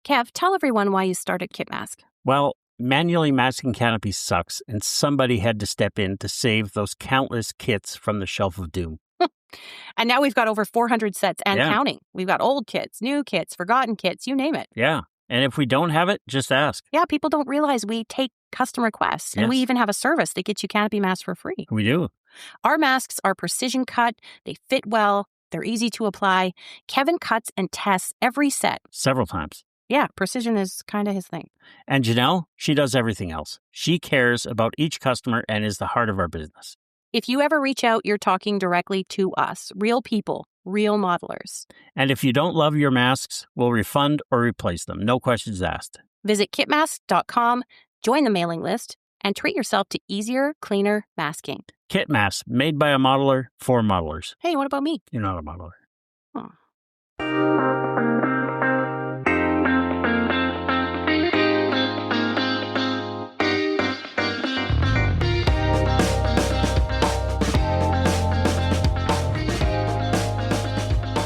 Kev, tell everyone why you started Kit Mask. Well, manually masking canopies sucks, and somebody had to step in to save those countless kits from the shelf of doom. And now we've got over 400 sets and counting. We've got old kits, new kits, forgotten kits, you name it. Yeah. And if we don't have it, just ask. Yeah, people don't realize we take custom requests. And we even have a service that gets you canopy masks for free. We do. Our masks are precision cut. They fit well. They're easy to apply. Kevin cuts and tests every set. Several times. Yeah, precision is kind of his thing. And Janelle, she does everything else. She cares about each customer and is the heart of our business. If you ever reach out, you're talking directly to us, real people, real modelers. And if you don't love your masks, we'll refund or replace them. No questions asked. Visit kitmask.com, join the mailing list, and treat yourself to easier, cleaner masking. Kit masks, made by a modeler for modelers. Hey, what about me? You're not a modeler. Oh.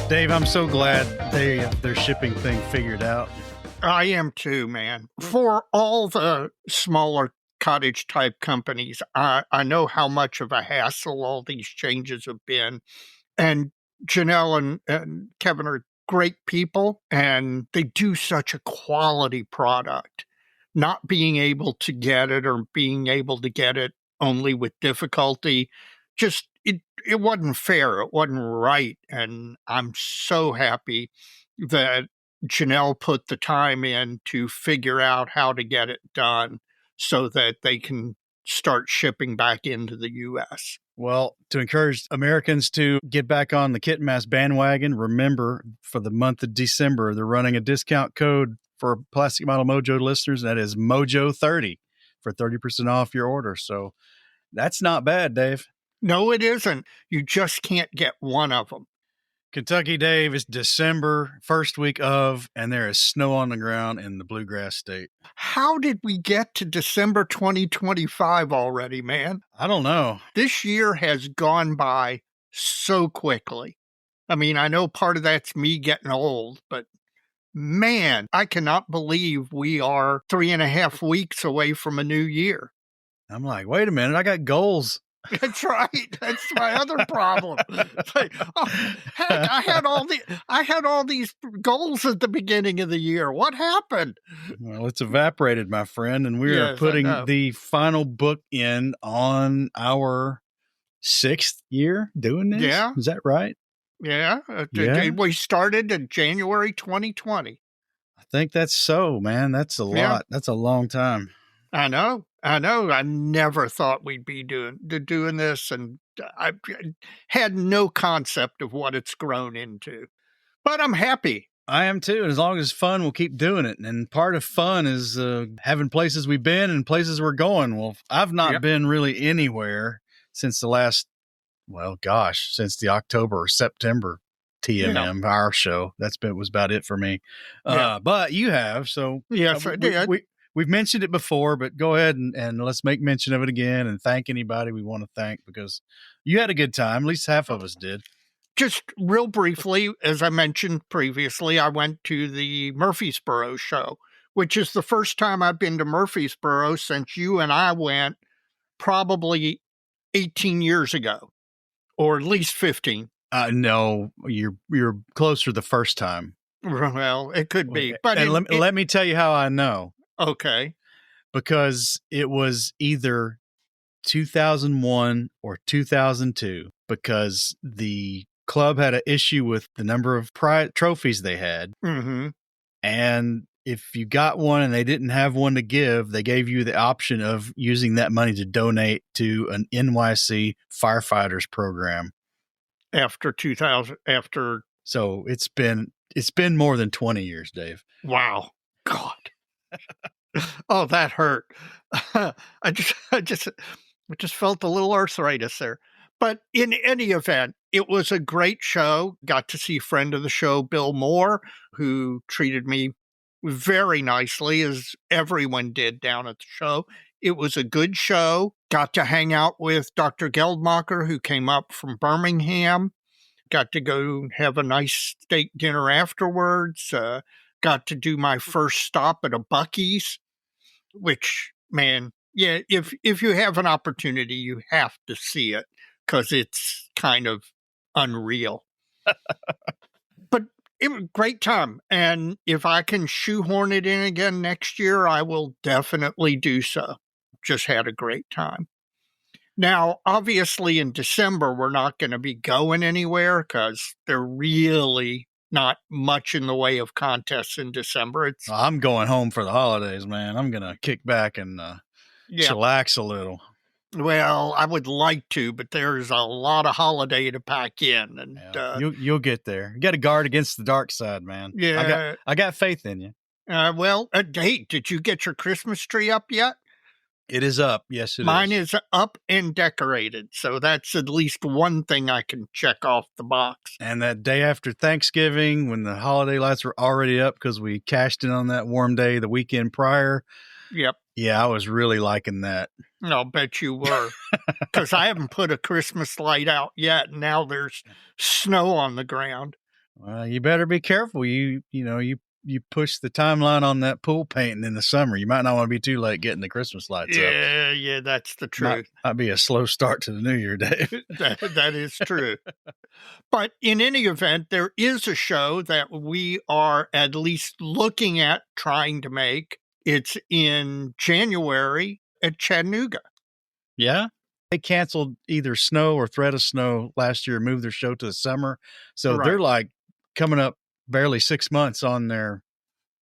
Dave, I'm so glad they have their shipping thing figured out. I am too, man. For all the smaller cottage type companies, I know how much of a hassle all these changes have been. And Janelle and Kevin are great people, and they do such a quality product. Not being able to get it or being able to get it only with difficulty, just it wasn't fair. It wasn't right. And I'm so happy that Janelle put the time in to figure out how to get it done so that they can start shipping back into the U.S. Well, to encourage Americans to get back on the Kit Mask bandwagon, remember, for the month of December, they're running a discount code for Plastic Model Mojo listeners. That is Mojo30 for 30% off your order. So that's not bad, Dave. No, it isn't. You just can't get one of them. Kentucky, Dave, is December, first week of, and there is snow on the ground in the Bluegrass State. How did we get to December 2025 already, man? I don't know. This year has gone by so quickly. I mean, I know part of that's me getting old, but man, I cannot believe we are 3.5 weeks away from a new year. I'm like, wait a minute, I got goals. That's right. That's my other problem. It's like, oh, heck, I had all these goals at the beginning of the year. What happened? Well, it's evaporated, my friend, and we are putting the final book in on our 6th year doing this. Yeah. Is that right? Yeah. We started in January 2020. I think that's so, man. That's a lot. That's a long time. I know. I never thought we'd be doing this, and I had no concept of what it's grown into. But I'm happy. I am too. And as long as it's fun, we'll keep doing it. And part of fun is having places we've been and places we're going. Well, I've not been really anywhere since the last, since the October or September TMM, our show. Was about it for me. But you have. So yes, I did. We've mentioned it before, but go ahead and let's make mention of it again and thank anybody we want to thank, because you had a good time. At least half of us did. Just real briefly, as I mentioned previously, I went to the Murfreesboro show, which is the first time I've been to Murfreesboro since you and I went probably 18 years ago, or at least 15. No, you're closer the first time. Well, it could be. But let me tell you how I know. Okay. Because it was either 2001 or 2002, because the club had an issue with the number of trophies they had. Mm-hmm. And if you got one and they didn't have one to give, they gave you the option of using that money to donate to an NYC firefighters program. So it's been more than 20 years, Dave. Wow. God. Oh, that hurt. I just felt a little arthritis there. But in any event, it was a great show. Got to see friend of the show, Bill Moore, who treated me very nicely, as everyone did down at the show. It was a good show. Got to hang out with Dr. Geldmacher, who came up from Birmingham. Got to go have a nice steak dinner afterwards. got to do my first stop at a Buc-ee's, which, man, yeah, if you have an opportunity, you have to see it because it's kind of unreal. But it was a great time. And if I can shoehorn it in again next year, I will definitely do so. Just had a great time. Now, obviously, in December, we're not going to be going anywhere because there really not much in the way of contests in December. I'm going home for the holidays, man. I'm going to kick back and chillax a little. Well, I would like to, but there's a lot of holiday to pack in, and you'll get there. You got to guard against the dark side, man. Yeah, I got faith in you. Hey, did you get your Christmas tree up yet? It is up. Yes, it is. Mine is up and decorated, so that's at least one thing I can check off the box. And that day after Thanksgiving, when the holiday lights were already up because we cashed in on that warm day the weekend prior. Yep. Yeah, I was really liking that. I'll bet you were, because I haven't put a Christmas light out yet, and now there's snow on the ground. Well, you better be careful. You push the timeline on that pool painting in the summer. You might not want to be too late getting the Christmas lights up. Yeah, that's the truth. Might be a slow start to the new year, Dave. That is true. But in any event, there is a show that we are at least looking at trying to make. It's in January at Chattanooga. Yeah? They canceled either snow or threat of snow last year, moved their show to the summer. So They're like coming up barely 6 months on their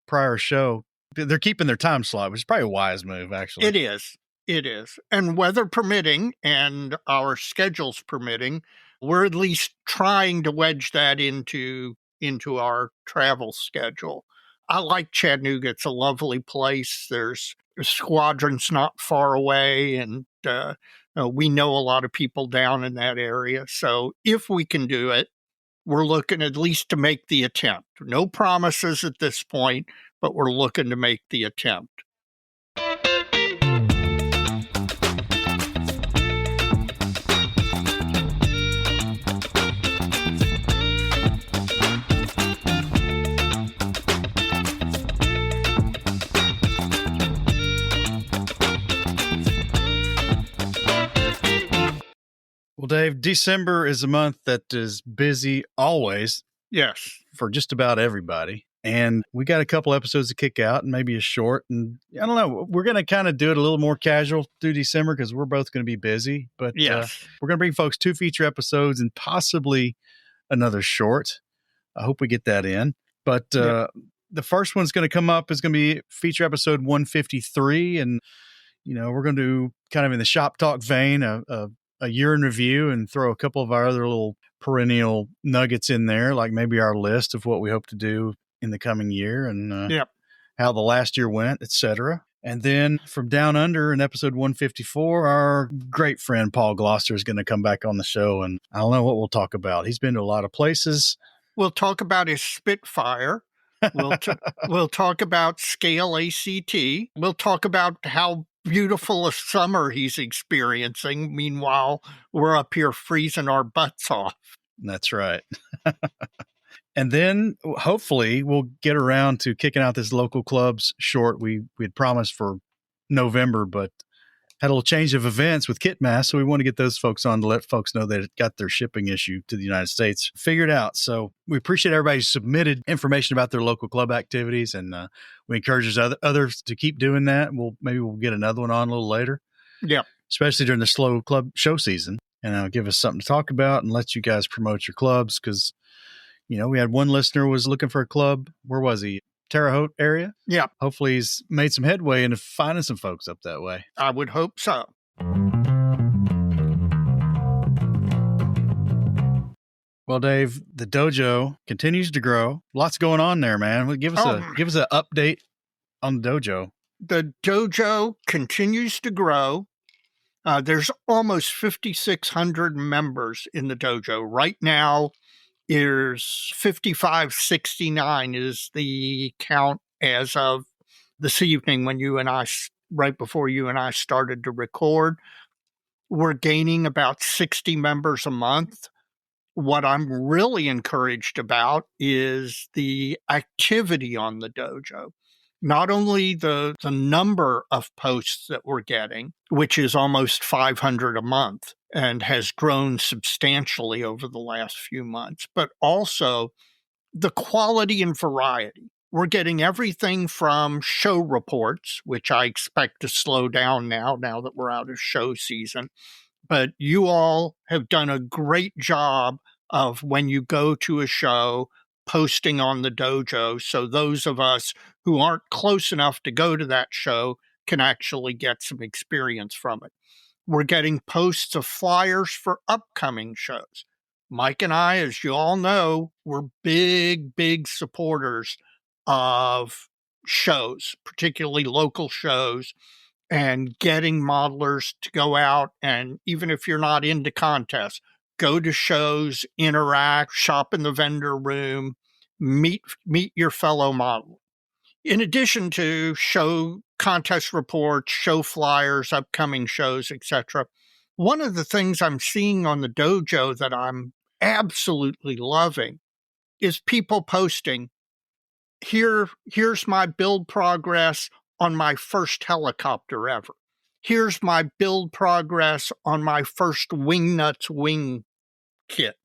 prior show. They're keeping their time slot, which is probably a wise move, actually. It is. And weather permitting and our schedules permitting, we're at least trying to wedge that into our travel schedule. I like Chattanooga. It's a lovely place. There's squadrons not far away, and we know a lot of people down in that area. So if we can do it, we're looking at least to make the attempt. No promises at this point, but we're looking to make the attempt. Well, Dave, December is a month that is busy always. Yes. For just about everybody. And we got a couple episodes to kick out and maybe a short. And I don't know, we're going to kind of do it a little more casual through December because we're both going to be busy. But yes, we're going to bring folks 2 feature episodes and possibly another short. I hope we get that in. But the first one's going to come up is going to be feature episode 153. And, we're going to do kind of in the shop talk vein, a year in review, and throw a couple of our other little perennial nuggets in there, like maybe our list of what we hope to do in the coming year and how the last year went, etc. And then from Down Under in episode 154, our great friend Paul Gloster is going to come back on the show, and I don't know what we'll talk about. He's been to a lot of places. We'll talk about his Spitfire. We'll talk about Scale ACT. We'll talk about how beautiful a summer he's experiencing. Meanwhile, we're up here freezing our butts off. That's right. And then hopefully we'll get around to kicking out this local clubs short. We had promised for November, but had a little change of events with Kitmass. So we want to get those folks on to let folks know that it got their shipping issue to the United States figured out. So we appreciate everybody who submitted information about their local club activities. And we encourage others to keep doing that. Maybe we'll get another one on a little later. Yeah. Especially during the slow club show season. And give us something to talk about and let you guys promote your clubs. Because, we had one listener was looking for a club. Where was he? Terre Haute area? Yeah. Hopefully he's made some headway into finding some folks up that way. I would hope so. Well, Dave, the dojo continues to grow. Lots going on there, man. Give us an update on the dojo. The dojo continues to grow. There's almost 5,600 members in the dojo. Right now, there's 5,569 is the count as of this evening when right before you and I started to record. We're gaining about 60 members a month. what I'm really encouraged about is the activity on the dojo. Not only the number of posts that we're getting, which is almost 500 a month and has grown substantially over the last few months, but also the quality and variety. We're getting everything from show reports, which I expect to slow down now that we're out of show season. But you all have done a great job of, when you go to a show, posting on the dojo, so those of us who aren't close enough to go to that show can actually get some experience from it. We're getting posts of flyers for upcoming shows. Mike and I, as you all know, we're big supporters of shows, particularly local shows, and getting modelers to go out, and even if you're not into contests, go to shows, interact, shop in the vendor room, meet your fellow modeler. In addition to show contest reports, show flyers, upcoming shows, etc., one of the things I'm seeing on the dojo that I'm absolutely loving is people posting, here's my build progress on my first helicopter ever. Here's my build progress on my first Wingnuts wing kit.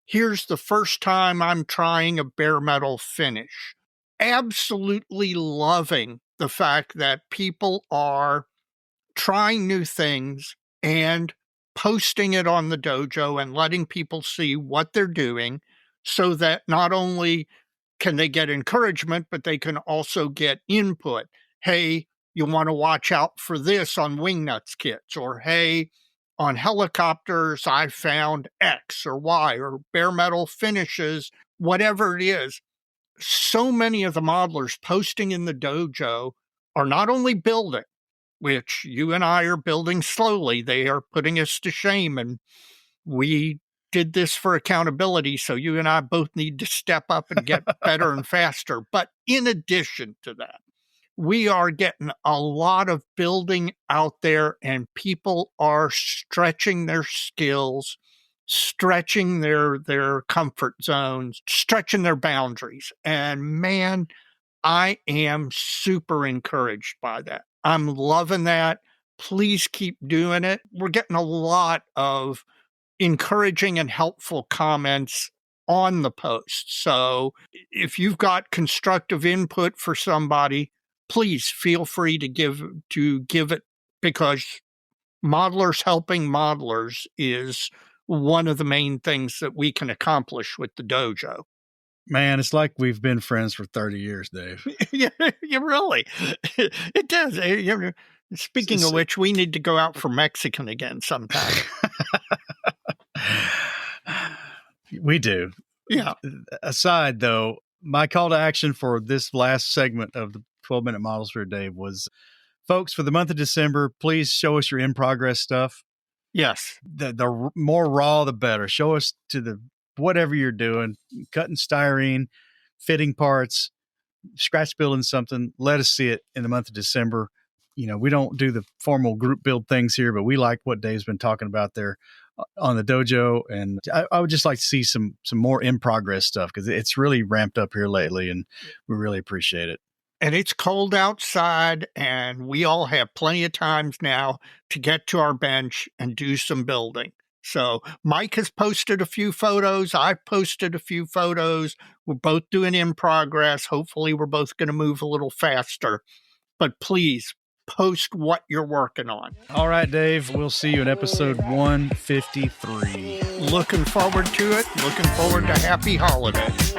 Here's the first time I'm trying a bare metal finish. Absolutely loving the fact that people are trying new things and posting it on the dojo and letting people see what they're doing, so that not only can they get encouragement, but they can also get input. Hey, you want to watch out for this on Wingnuts kits, or hey, on helicopters, I found X or Y, or bare metal finishes, whatever it is. So many of the modelers posting in the dojo are not only building, which you and I are building slowly. They are putting us to shame, and we did this for accountability, so you and I both need to step up and get better and faster. But in addition to that, we are getting a lot of building out there, and people are stretching their skills, stretching their comfort zones, stretching their boundaries. And man, I am super encouraged by that. I'm loving that. Please keep doing it. We're getting a lot of encouraging and helpful comments on the post. So if you've got constructive input for somebody, please feel free to give it, because modelers helping modelers is one of the main things that we can accomplish with the dojo. Man, it's like we've been friends for 30 years, Dave. Yeah, really. It does. Speaking of which, we need to go out for Mexican again sometime. We do. Yeah. Aside, though, my call to action for this last segment of the 12-minute Modelsphere, Dave, was, folks, for the month of December, please show us your in-progress stuff. Yes. The more raw, the better. Show us to the whatever you're doing, cutting styrene, fitting parts, scratch building something. Let us see it in the month of December. You know, we don't do the formal group build things here, but we like what Dave's been talking about there on the dojo. And I would just like to see some more in progress stuff, because it's really ramped up here lately, and we really appreciate it. And it's cold outside, and we all have plenty of times now to get to our bench and do some building. So Mike has posted a few photos. I've posted a few photos. We're both doing in progress. Hopefully we're both going to move a little faster. But please post what you're working on. All right, Dave. We'll see you in episode 153. Looking forward to it. Looking forward to happy holidays.